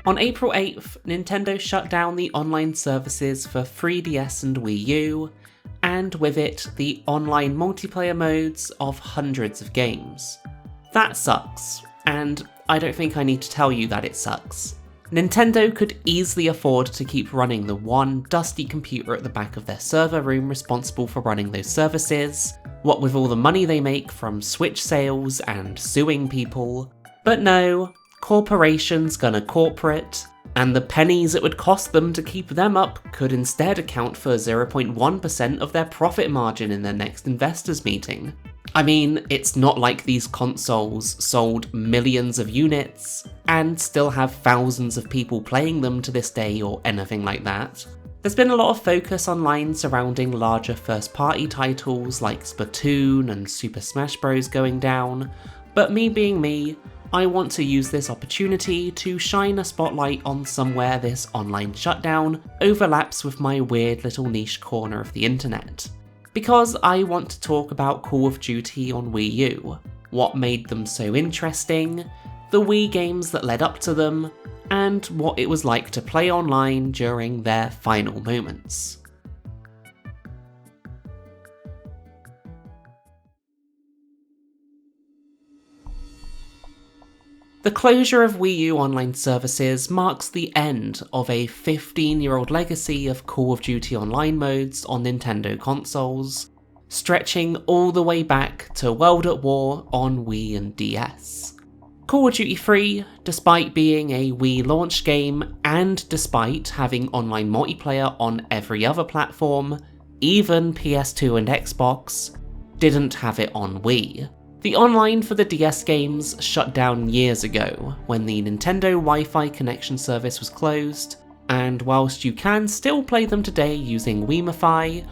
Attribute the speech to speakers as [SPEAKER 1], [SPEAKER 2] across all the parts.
[SPEAKER 1] On April 8th, Nintendo shut down the online services for 3DS and Wii U, and with it, the online multiplayer modes of hundreds of games. That sucks, and I don't think I need to tell you that it sucks. Nintendo could easily afford to keep running the one dusty computer at the back of their server room responsible for running those services, what with all the money they make from Switch sales and suing people. But no, corporations gonna corporate, and the pennies it would cost them to keep them up could instead account for 0.1% of their profit margin in their next investors meeting. I mean, it's not like these consoles sold millions of units and still have thousands of people playing them to this day or anything like that. There's been a lot of focus online surrounding larger first-party titles like Splatoon and Super Smash Bros. Going down, but me being me, I want to use this opportunity to shine a spotlight on somewhere this online shutdown overlaps with my weird little niche corner of the internet. Because I want to talk about Call of Duty on Wii U, what made them so interesting, the Wii games that led up to them, and what it was like to play online during their final moments. The closure of Wii U online services marks the end of a 15-year-old legacy of Call of Duty Online modes on Nintendo consoles, stretching all the way back to World at War on Wii and DS. Call of Duty 3, despite being a Wii launch game and despite having online multiplayer on every other platform, even PS2 and Xbox, didn't have it on Wii. The online for the DS games shut down years ago when the Nintendo Wi-Fi connection service was closed, and whilst you can still play them today using Wiimify,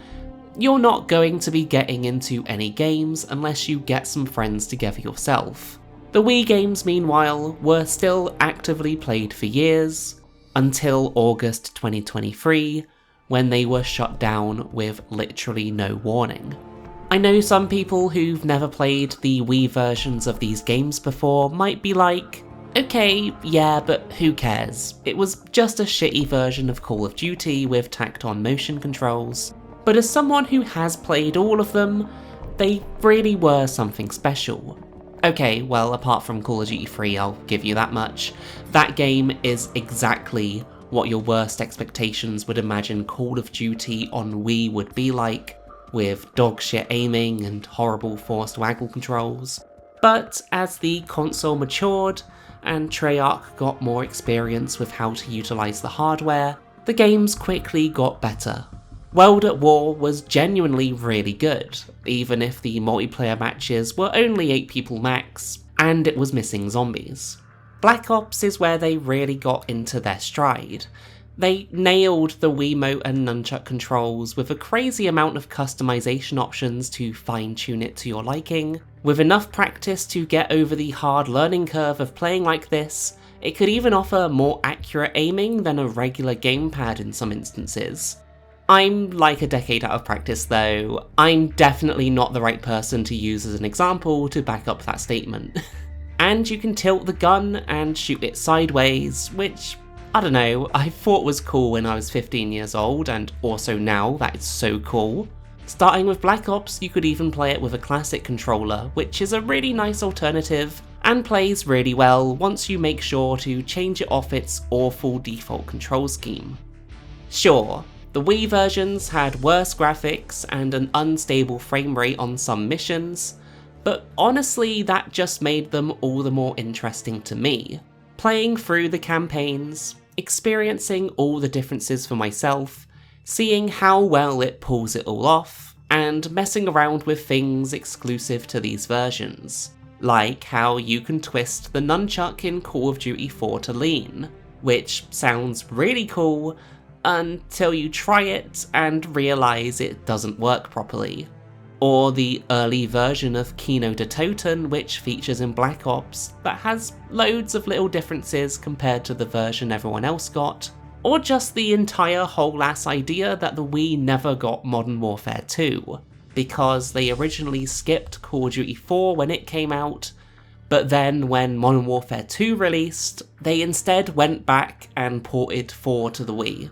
[SPEAKER 1] you're not going to be getting into any games unless you get some friends together yourself. The Wii games, meanwhile, were still actively played for years, until August 2023, when they were shut down with literally no warning. I know some people who've never played the Wii versions of these games before might be like, okay, yeah, but who cares? It was just a shitty version of Call of Duty with tacked on motion controls. But as someone who has played all of them, they really were something special. Okay, well, apart from Call of Duty 3, I'll give you that much. That game is exactly what your worst expectations would imagine Call of Duty on Wii would be like, with dogshit aiming and horrible forced waggle controls. But as the console matured and Treyarch got more experience with how to utilise the hardware, the games quickly got better. World at War was genuinely really good, even if the multiplayer matches were only 8 people max, and it was missing zombies. Black Ops is where they really got into their stride. They nailed the Wiimote and nunchuck controls with a crazy amount of customization options to fine-tune it to your liking. With enough practice to get over the hard learning curve of playing like this, it could even offer more accurate aiming than a regular gamepad in some instances. I'm like a decade out of practice though. I'm definitely not the right person to use as an example to back up that statement. And you can tilt the gun and shoot it sideways, which, I don't know, I thought was cool when I was 15 years old, and also now that it's so cool. Starting with Black Ops, you could even play it with a classic controller, which is a really nice alternative, and plays really well once you make sure to change it off its awful default control scheme. Sure, the Wii versions had worse graphics and an unstable frame rate on some missions, but honestly that just made them all the more interesting to me. Playing through the campaigns, experiencing all the differences for myself, seeing how well it pulls it all off, and messing around with things exclusive to these versions, like how you can twist the nunchuck in Call of Duty 4 to lean, which sounds really cool until you try it and realise it doesn't work properly. Or the early version of Kino de Toten, which features in Black Ops, that has loads of little differences compared to the version everyone else got. Or just the entire whole ass idea that the Wii never got Modern Warfare 2, because they originally skipped Call of Duty 4 when it came out, But then when Modern Warfare 2 released, they instead went back and ported 4 to the Wii.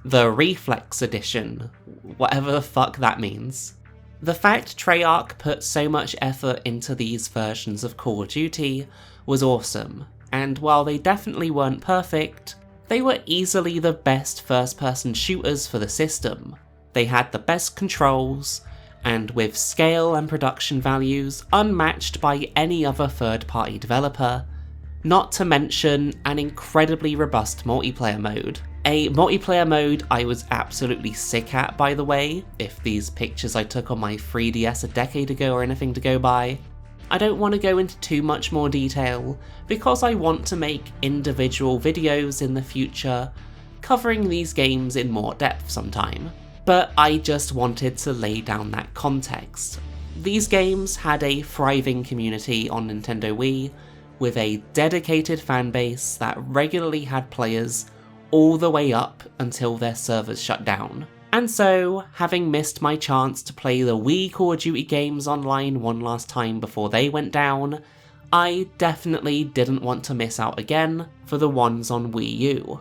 [SPEAKER 1] The Reflex Edition, whatever the fuck that means. The fact Treyarch put so much effort into these versions of Call of Duty was awesome, and while they definitely weren't perfect, they were easily the best first-person shooters for the system. They had the best controls, and with scale and production values unmatched by any other third-party developer, not to mention an incredibly robust multiplayer mode. A multiplayer mode I was absolutely sick at, by the way, if these pictures I took on my 3DS a decade ago are anything to go by. I don't want to go into too much more detail, because I want to make individual videos in the future covering these games in more depth sometime. But I just wanted to lay down that context. These games had a thriving community on Nintendo Wii, with a dedicated fanbase that regularly had players all the way up until their servers shut down. And so, having missed my chance to play the Wii Call of Duty games online one last time before they went down, I definitely didn't want to miss out again for the ones on Wii U.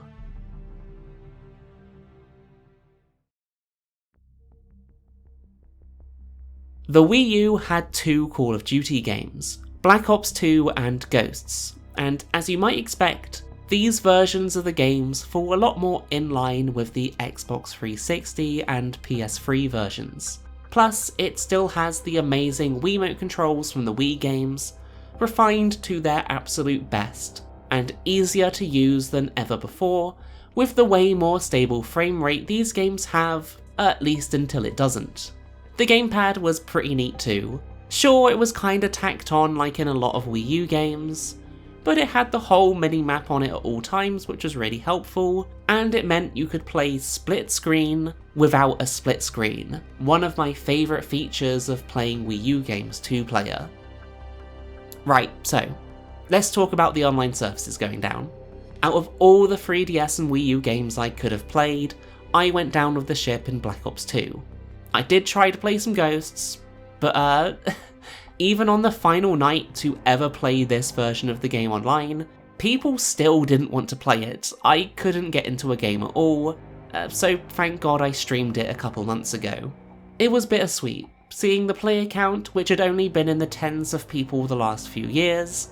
[SPEAKER 1] The Wii U had 2 Call of Duty games, Black Ops 2 and Ghosts, and as you might expect, these versions of the games fall a lot more in line with the Xbox 360 and PS3 versions. Plus, it still has the amazing Wiimote controls from the Wii games, refined to their absolute best, and easier to use than ever before, with the way more stable frame rate these games have, at least until it doesn't. The gamepad was pretty neat too. Sure, it was kinda tacked on like in a lot of Wii U games, but it had the whole mini-map on it at all times, which was really helpful, and it meant you could play split screen without a split screen, one of my favourite features of playing Wii U games 2-player. Right, so, let's talk about the online services going down. Out of all the 3DS and Wii U games I could have played, I went down with the ship in Black Ops 2. I did try to play some Ghosts, but even on the final night to ever play this version of the game online, people still didn't want to play it. I couldn't get into a game at all, so thank God I streamed it a couple months ago. It was bittersweet, seeing the player count, which had only been in the tens of people the last few years,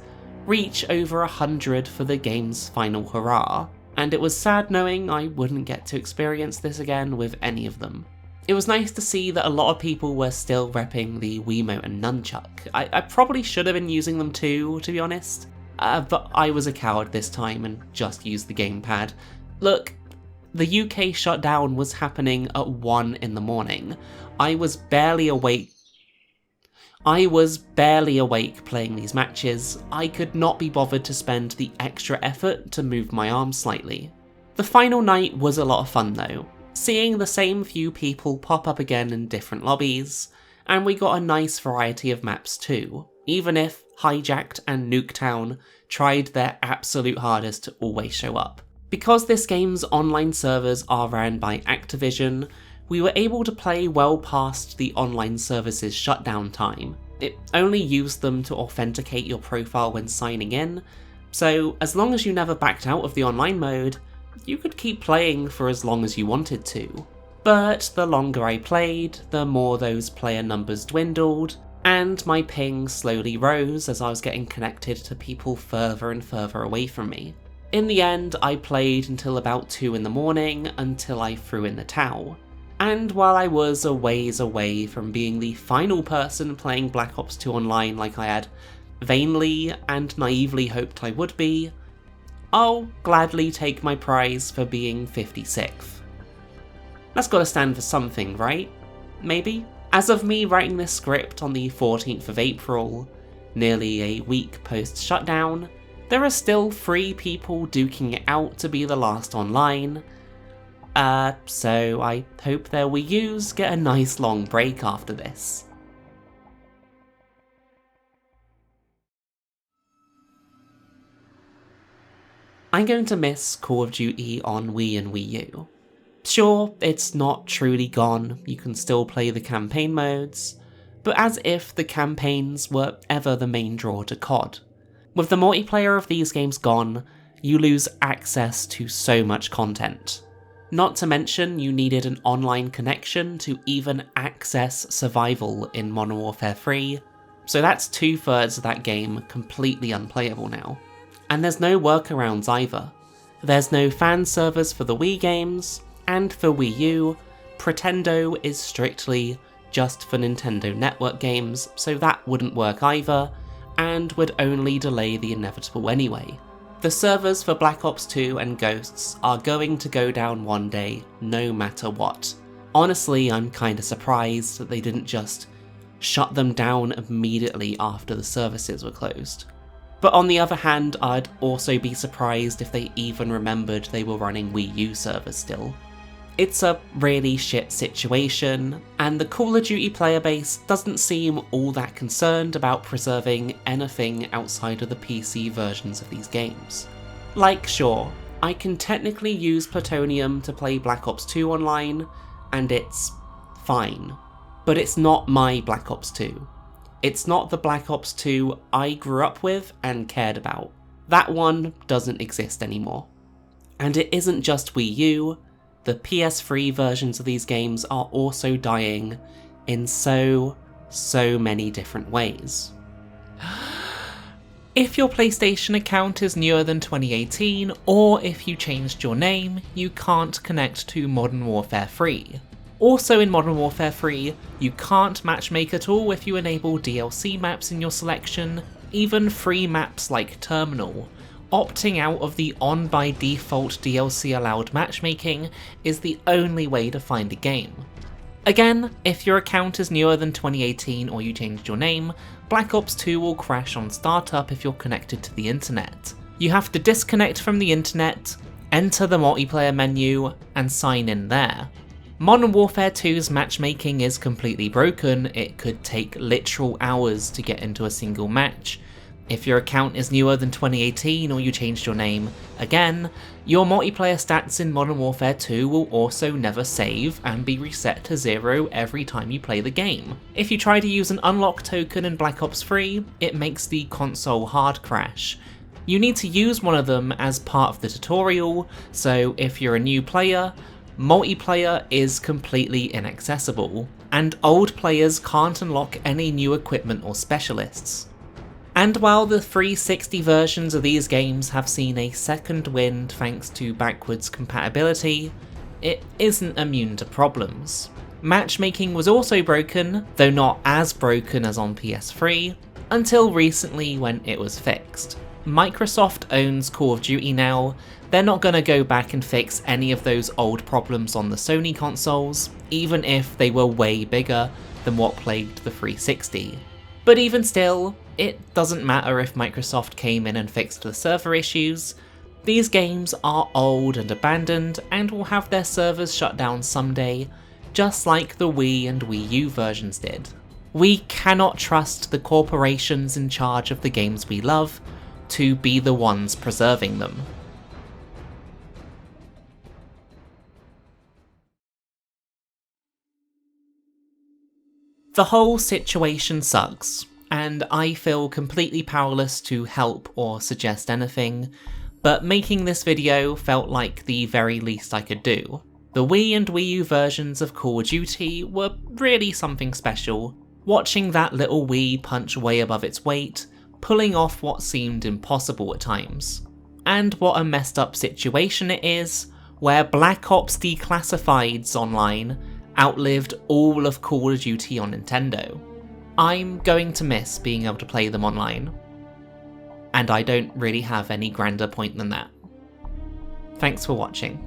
[SPEAKER 1] reach over 100 for the game's final hurrah, and it was sad knowing I wouldn't get to experience this again with any of them. It was nice to see that a lot of people were still repping the Wiimote and Nunchuck. I probably should have been using them too, to be honest, but I was a coward this time and just used the gamepad. Look, the UK shutdown was happening at 1 in the morning. I was barely awake playing these matches. I could not be bothered to spend the extra effort to move my arm slightly. The final night was a lot of fun though, seeing the same few people pop up again in different lobbies, and we got a nice variety of maps too, even if Hijacked and Nuketown tried their absolute hardest to always show up. Because this game's online servers are ran by Activision, we were able to play well past the online service's shutdown time. It only used them to authenticate your profile when signing in, so as long as you never backed out of the online mode, you could keep playing for as long as you wanted to. But the longer I played, the more those player numbers dwindled, and my ping slowly rose as I was getting connected to people further and further away from me. In the end, I played until about 2 in the morning until I threw in the towel. And while I was a ways away from being the final person playing Black Ops 2 online like I had vainly and naively hoped I would be, I'll gladly take my prize for being 56th. That's gotta stand for something, right? Maybe? As of me writing this script on the 14th of April, nearly a week post-shutdown, there are still 3 people duking it out to be the last online. So I hope their Wii U's get a nice long break after this. I'm going to miss Call of Duty on Wii and Wii U. Sure, it's not truly gone, you can still play the campaign modes, but as if the campaigns were ever the main draw to COD. With the multiplayer of these games gone, you lose access to so much content. Not to mention, you needed an online connection to even access survival in Modern Warfare 3, so that's 2/3 of that game completely unplayable now. And there's no workarounds either. There's no fan servers for the Wii games, and for Wii U, Pretendo is strictly just for Nintendo Network games, so that wouldn't work either, and would only delay the inevitable anyway. The servers for Black Ops 2 and Ghosts are going to go down one day, no matter what. Honestly, I'm kinda surprised that they didn't just shut them down immediately after the services were closed. But on the other hand, I'd also be surprised if they even remembered they were running Wii U servers still. It's a really shit situation, and the Call of Duty player base doesn't seem all that concerned about preserving anything outside of the PC versions of these games. Like, sure, I can technically use Plutonium to play Black Ops 2 online, and it's fine. But it's not my Black Ops 2. It's not the Black Ops 2 I grew up with and cared about. That one doesn't exist anymore. And it isn't just Wii U. The PS3 versions of these games are also dying in so many different ways. If your PlayStation account is newer than 2018, or if you changed your name, you can't connect to Modern Warfare 3. Also in Modern Warfare 3, you can't matchmake at all if you enable DLC maps in your selection, even free maps like Terminal. Opting out of the on-by-default DLC-allowed matchmaking is the only way to find a game. Again, if your account is newer than 2018 or you changed your name, Black Ops 2 will crash on startup if you're connected to the internet. You have to disconnect from the internet, enter the multiplayer menu, and sign in there. Modern Warfare 2's matchmaking is completely broken. It could take literal hours to get into a single match. If your account is newer than 2018 or you changed your name, again, your multiplayer stats in Modern Warfare 2 will also never save and be reset to 0 every time you play the game. If you try to use an unlock token in Black Ops 3, it makes the console hard crash. You need to use one of them as part of the tutorial, so if you're a new player, multiplayer is completely inaccessible, and old players can't unlock any new equipment or specialists. And while the 360 versions of these games have seen a second wind thanks to backwards compatibility, it isn't immune to problems. Matchmaking was also broken, though not as broken as on PS3, until recently when it was fixed. Microsoft owns Call of Duty now. They're not going to go back and fix any of those old problems on the Sony consoles, even if they were way bigger than what plagued the 360. But even still, it doesn't matter if Microsoft came in and fixed the server issues. These games are old and abandoned and will have their servers shut down someday, just like the Wii and Wii U versions did. We cannot trust the corporations in charge of the games we love to be the ones preserving them. The whole situation sucks, and I feel completely powerless to help or suggest anything, but making this video felt like the very least I could do. The Wii and Wii U versions of Call of Duty were really something special. Watching that little Wii punch way above its weight, pulling off what seemed impossible at times. And what a messed up situation it is, where Black Ops Declassifieds Online outlived all of Call of Duty on Nintendo. I'm going to miss being able to play them online, and I don't really have any grander point than that. Thanks for watching.